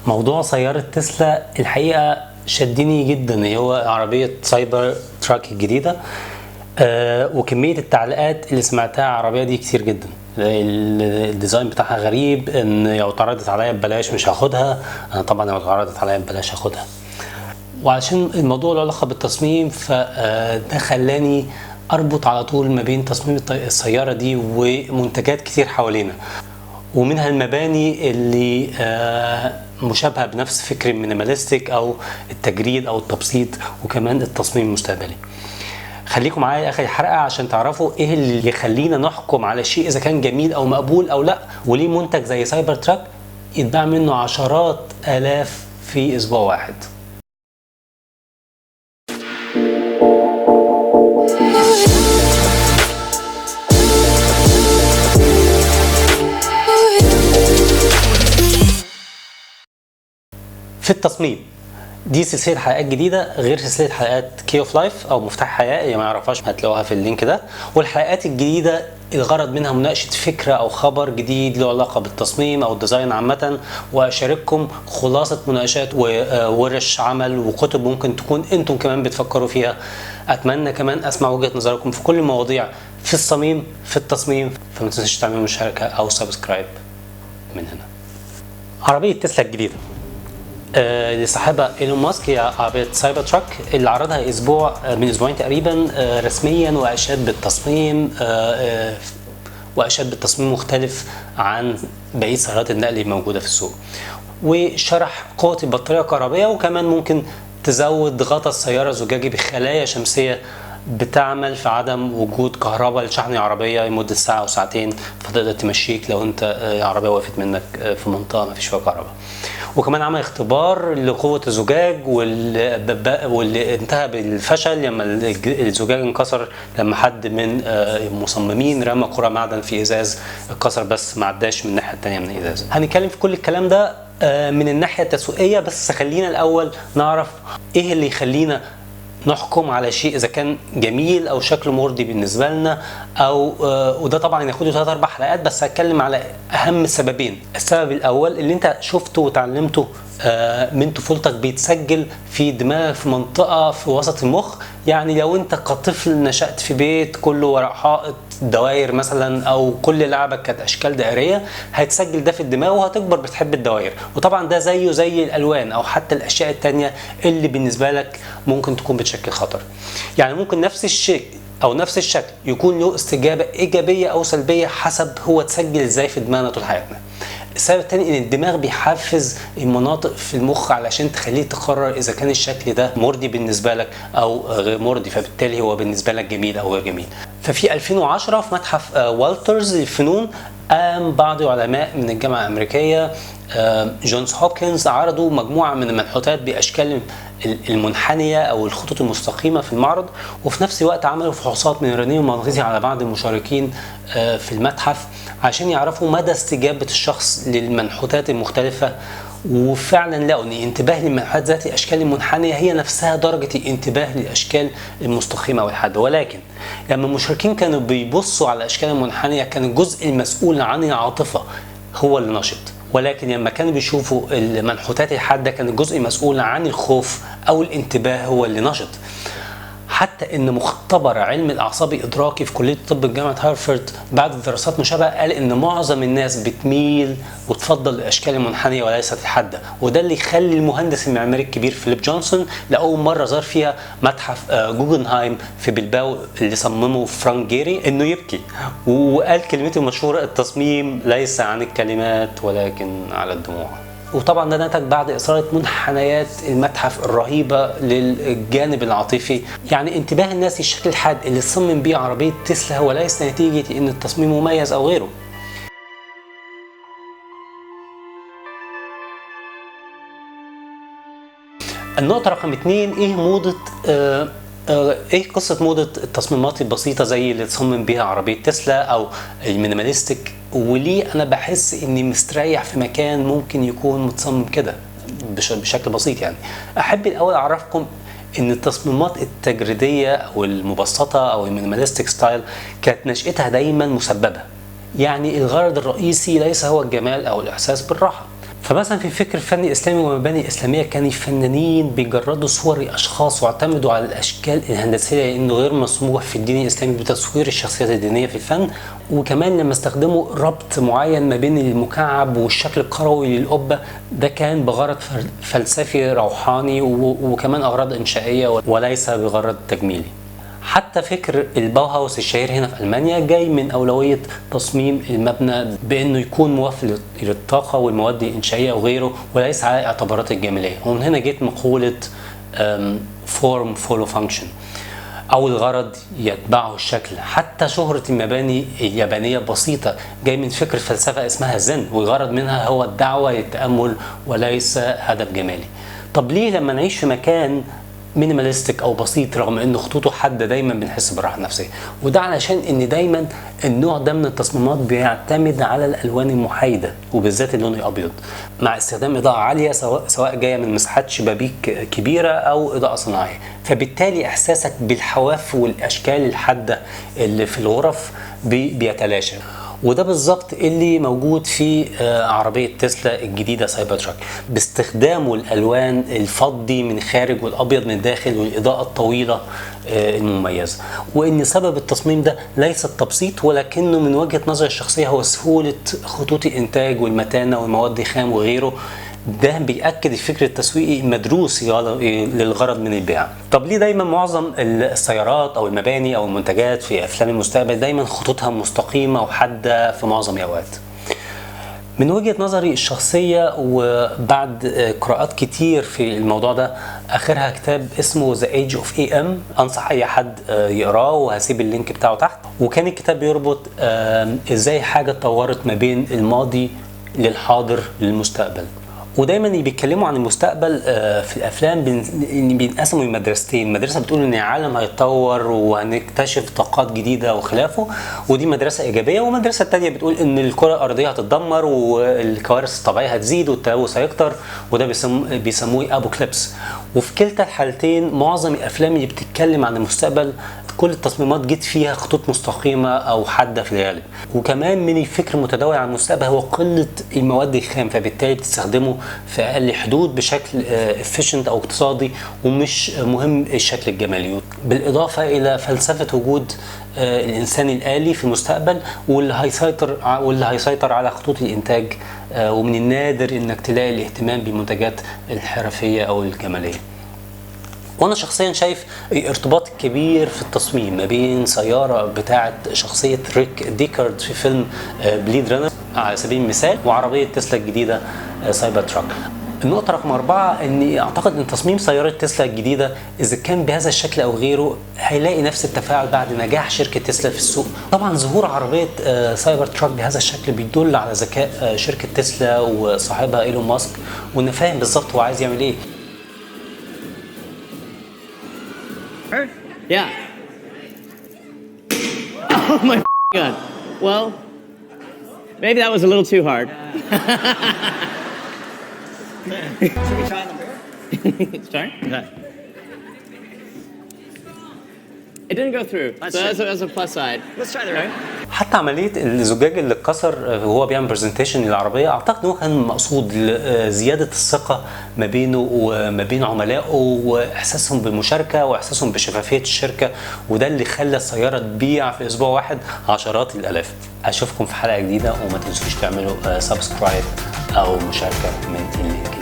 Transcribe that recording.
موضوع سيارة تسلا الحقيقة شدني جدا، هو عربية سايبر تراك الجديدة. وكمية التعليقات اللي سمعتها على العربية دي كتير جدا. الديزاين بتاعها غريب، ان لو اتعرضت عليا ببلاش مش هاخدها. انا طبعا لو اتعرضت عليا ببلاش هاخدها. وعشان الموضوع له علاقة بالتصميم، فده خلاني اربط على طول ما بين تصميم السيارة دي ومنتجات كتير حوالينا، ومنها المباني اللي مشابهة بنفس فكر المينيماليستيك او التجريد او التبسيط، وكمان التصميم المستقبلي. خليكم معايا اخر الحلقة عشان تعرفوا ايه اللي يخلينا نحكم على شيء اذا كان جميل او مقبول او لا، وليه منتج زي سايبر تراك يتباع منه عشرات الاف في اسبوع واحد. في التصميم دي سلسله حلقات جديده غير سلسله حلقات كي اوف لايف او مفتاح حياه، اللي ما يعرفهاش هتلاقوها في اللينك ده. والحلقات الجديده الغرض منها مناقشه فكره او خبر جديد له علاقه بالتصميم او الديزاين عامه، واشارككم خلاصه مناقشات وورش عمل وكتب ممكن تكون انتم كمان بتفكروا فيها. اتمنى كمان اسمع وجهه نظركم في كل المواضيع في الصميم في التصميم، فما تنسوش تعملوا مشاركه او سبسكرايب من هنا. عربيه تسلا الجديده اللي صاحبها ايلون ماسك هي عربيه سايبر تراك، اللي عرضها من اسبوعين تقريبا رسميا، واشاد بالتصميم مختلف عن بقيه سيارات النقل اللي موجوده في السوق، وشرح قوه البطاريه الكهربائيه، وكمان ممكن تزود غطاء السياره زجاجي بخلايا شمسيه بتعمل في عدم وجود كهرباء لشحن العربيه لمده ساعه او ساعتين، فتقدر تمشيك لو انت العربيه وقفت منك في منطقه ما فيش فيها كهرباء. وكمان عمل اختبار لقوه الزجاج واللي انتهى بالفشل لما الزجاج انكسر، لما حد من المصممين رمى كره معدن في ازاز اتكسر، بس ما عداش من الناحيه الثانيه من الازاز. هنتكلم في كل الكلام ده من الناحيه التسويقيه، بس خلينا الاول نعرف ايه اللي يخلينا نحكم على شيء اذا كان جميل او شكله مرضي بالنسبه لنا، او وده طبعا ياخده 3-4 حلقات، بس هتكلم على اهم سببين. السبب الاول اللي انت شفته وتعلمته من طفولتك بيتسجل في دماغك في منطقه في وسط المخ. يعني لو انت كطفل نشأت في بيت كله ورق حائط دواير مثلا، او كل لعبك كانت اشكال دائريه، هيتسجل ده في الدماغ وهتكبر بتحب الدواير. وطبعا ده زيه زي الالوان او حتى الاشياء التانية اللي بالنسبه لك ممكن تكون بتشكل خطر. يعني ممكن نفس الشيء او نفس الشكل يكون له استجابه ايجابيه او سلبيه حسب هو اتسجل ازاي في دماغنا طول حياتنا. السبب الثاني ان الدماغ بيحفز المناطق في المخ علشان تخليه تقرر اذا كان الشكل ده مرضي بالنسبه لك او غير مرضي، فبالتالي هو بالنسبه لك جميل او غير جميل. ففي 2010 في متحف والترز للفنون قام بعض العلماء من الجامعه الامريكيه جونز هوبكنز عرضوا مجموعه من المنحوتات باشكال المنحنيه او الخطوط المستقيمه في المعرض، وفي نفس الوقت عملوا فحوصات من الرنين المغناطيسي على بعض المشاركين في المتحف عشان يعرفوا مدى استجابه الشخص للمنحوتات المختلفه. وفعلا لقوا ان انتباه للمنحوتات ذات الاشكال المنحنيه هي نفسها درجه الانتباه للاشكال المستقيمه والحاده. ولكن لما المشاركين كانوا بيبصوا على الاشكال المنحنيه كان الجزء المسؤول عن العاطفه هو اللي نشط، ولكن لما كانوا بيشوفوا المنحوتات الحاده كان الجزء المسؤول عن الخوف او الانتباه هو اللي نشط. حتى ان مختبر علم الاعصاب الادراكي في كليه طب جامعه هارفارد بعد دراسات مشابهه قال ان معظم الناس بتميل وتفضل الاشكال المنحنيه وليست الحاده، وده اللي يخلي المهندس المعماري الكبير فيليب جونسون لاول مره زار فيها متحف جوجنهايم في بلباو اللي صممه فرانك جيري انه يبكي، وقال كلمته المشهوره: التصميم ليس عن الكلمات ولكن على الدموع. وطبعا ده نتج بعد إثارة منحنيات المتحف الرهيبة للجانب العاطفي. يعني انتباه الناس للشكل الحاد اللي صمم بيه عربية تسلا هو ليس نتيجة ان التصميم مميز او غيره. النقطة رقم 2، ايه موضة ايه قصة موضة التصميمات البسيطة زي اللي تصمم بيها عربية تسلا او المينيماليستيك، وليه انا بحس اني مستريح في مكان ممكن يكون متصمم كده بشكل بسيط؟ يعني احب الاول اعرفكم ان التصميمات التجريدية او المبسطة او المينيماليستيك ستايل كانت نشأتها دايما مسببة. يعني الغرض الرئيسي ليس هو الجمال او الاحساس بالراحة، فمثلا في فكر فني اسلامي ومباني اسلاميه كان الفنانين بيجردوا صور اشخاص واعتمدوا على الاشكال الهندسيه لانه غير مسموح في الدين الاسلامي بتصوير الشخصيات الدينيه في الفن. وكمان لما استخدموا ربط معين ما بين المكعب والشكل الكروي للقبه ده كان بغرض فلسفي روحاني وكمان اغراض انشائيه وليس بغرض تجميلي. حتى فكر الباوهاوس الشهير هنا في ألمانيا جاي من أولوية تصميم المبنى بأنه يكون موفر للطاقة والمواد الإنشائية وغيره وليس على اعتبارات الجمالية. ومن هنا جت مقولة form follow function أو الغرض يتبعه الشكل. حتى شهرة المباني اليابانية بسيطة جاي من فكر فلسفة اسمها زن والغرض منها هو الدعوة للتأمل وليس هدف جمالي. طب ليه لما نعيش في مكان مينيماليستيك او بسيط رغم ان خطوطه حاده دايما بنحس براحه نفسيه؟ وده علشان ان دايما النوع ده من التصميمات بيعتمد على الالوان المحايده وبالذات اللون الابيض مع استخدام اضاءه عاليه سواء جايه من مساحات شبابيك كبيره او اضاءه صناعيه. فبالتالي احساسك بالحواف والاشكال الحاده اللي في الغرف بيتلاشى. وده بالظبط اللي موجود في عربية تسلا الجديدة سايبر تراك باستخدامه الألوان الفضي من خارج والأبيض من داخل والإضاءة الطويلة المميزة. وإن سبب التصميم ده ليس التبسيط ولكنه من وجهة نظر الشخصية هو سهولة خطوط الإنتاج والمتانة والمواد الخام وغيره. ده بيأكد الفكر التسويقي المدروس للغرض من البيع. طب ليه دايما معظم السيارات او المباني او المنتجات في افلام المستقبل دايما خطوطها مستقيمة وحادة في معظم الاوقات؟ من وجهة نظري الشخصية وبعد قراءات كتير في الموضوع ده اخرها كتاب اسمه The Age of AM، انصح اي حد يقراه وهسيب اللينك بتاعه تحت. وكان الكتاب بيربط ازاي حاجة اتطورت ما بين الماضي للحاضر للمستقبل. ودايما اللي بيتكلموا عن المستقبل في الافلام بينقسموا لمدرستين. مدرسه بتقول ان العالم هيتطور وهنكتشف طاقات جديده وخلافه ودي مدرسه ايجابيه، ومدرسه تانية بتقول ان الكره الارضيه هتتدمر والكوارث الطبيعيه هتزيد والتلوث هيكتر وده بيسموه ابوكليبس. وفي كلتا الحالتين معظم الافلام اللي بتتكلم عن المستقبل كل التصميمات جت فيها خطوط مستقيمه او حاده في الغالب. وكمان من الفكر المتداول عن المستقبل هو قله المواد الخام فبالتالي بتستخدمه في اقل حدود بشكل efficient او اقتصادي ومش مهم الشكل الجمالي. بالاضافه الى فلسفه وجود الانسان الالي في المستقبل واللي هيسيطر على خطوط الانتاج. ومن النادر انك تلاقي الاهتمام بالمنتجات الحرفيه او الجماليه. وانا شخصيا شايف ارتباط كبير في التصميم ما بين سياره بتاعه شخصيه ريك ديكارد في فيلم بليد رانر على سبيل المثال وعربيه تسلا الجديده سايبر تراك. النقطة رقم 4 اني اعتقد ان تصميم سيارة تسلا الجديدة اذا كان بهذا الشكل او غيره هيلاقي نفس التفاعل بعد نجاح شركة تسلا في السوق. طبعا ظهور عربية سايبر تراك بهذا الشكل بيدل على ذكاء شركة تسلا وصاحبها ايلون ماسك وانه فاهم بالظبط هو عايز يعمل ايه. Yeah. Oh my God. Well, maybe that was a little too hard. Should we try them here? Sorry? It didn't go through. So that's a plus side. Let's try the right. حتى عمليه الزجاج اللي اتكسر وهو بيعمل برزنتيشن للعربيه اعتقد انه كان مقصود زياده الثقه ما بينه وما بين عملائه واحساسهم بالمشاركه واحساسهم بشفافيه الشركه وده اللي خلى السياره تبيع في اسبوع واحد عشرات الالاف. اشوفكم في حلقه جديده وما تنسوش تعملوا سبسكرايب او مشاركه من اللينك.